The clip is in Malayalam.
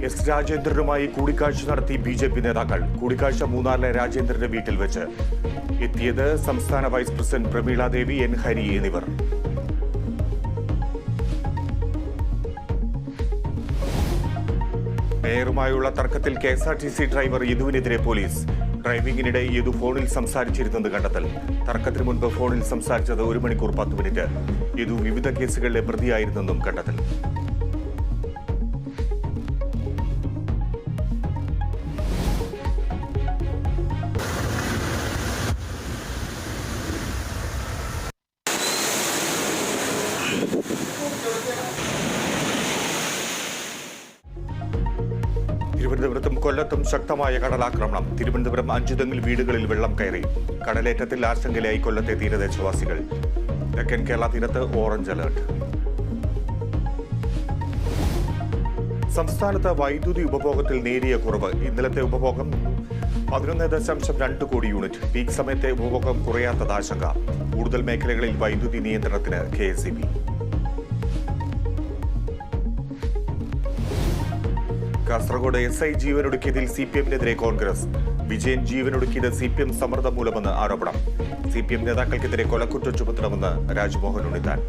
എസ് രാജേന്ദ്രനുമായി കൂടിക്കാഴ്ച നടത്തി ബി.ജെ.പി നേതാക്കൾ. കൂടിക്കാഴ്ച മൂന്നാറിലെ രാജേന്ദ്രന്റെ വീട്ടിൽ വെച്ച്. എത്തിയത് സംസ്ഥാന വൈസ് പ്രസിഡന്റ് പ്രമീള ദേവി, എൻ ഹരി എന്നിവർ. മേയറുമായുള്ള തർക്കത്തിൽ KSRTC ഡ്രൈവർ യദുവിനെതിരെ പോലീസ്. ഡ്രൈവിംഗിനിടെ യദു ഫോണിൽ സംസാരിച്ചിരുന്നത് കണ്ടെത്തൽ. തർക്കത്തിന് മുൻപ് ഫോണിൽ സംസാരിച്ചത് 1 മണിക്കൂർ 10 മിനിറ്റ്. യദു വിവിധ കേസുകളിലെ പ്രതിയായിരുന്നെന്നും കണ്ടെത്തൽ. തിരുവനന്തപുരത്തും കൊല്ലത്തും ശക്തമായ കടലാക്രമണം. തിരുവനന്തപുരം അഞ്ചുതെങ്ങിൽ വീടുകളിൽ വെള്ളം കയറി. കടലേറ്റത്തിൽ ആശങ്കയിലായി കൊല്ലത്തെ തീരദേശവാസികൾ. തെക്കൻ കേരള തീരത്ത് ഓറഞ്ച് അലർട്ട്. സംസ്ഥാനത്ത് വൈദ്യുതി ഉപഭോഗത്തിൽ നേരിയ കുറവ്. ഇന്നലത്തെ ഉപഭോഗം 11.2 കോടി യൂണിറ്റ്. പീക്ക് സമയത്തെ ഉപഭോഗം കുറയാത്തത് ആശങ്ക. കൂടുതൽ മേഖലകളിൽ വൈദ്യുതി നിയന്ത്രണത്തിന് KSEB. Kasaragod SI ജീവനൊടുക്കിയതിൽ CPM-നെതിരെ Congress. Vijayan ജീവനൊടുക്കിയത് CPM സമ്മർദ്ദം മൂലമെന്ന് ആരോപണം. CPM നേതാക്കൾക്കെതിരെ കൊലക്കുറ്റം ചുമത്തണമെന്ന് രാജ്മോഹൻ ഉണ്ണിത്താൻ.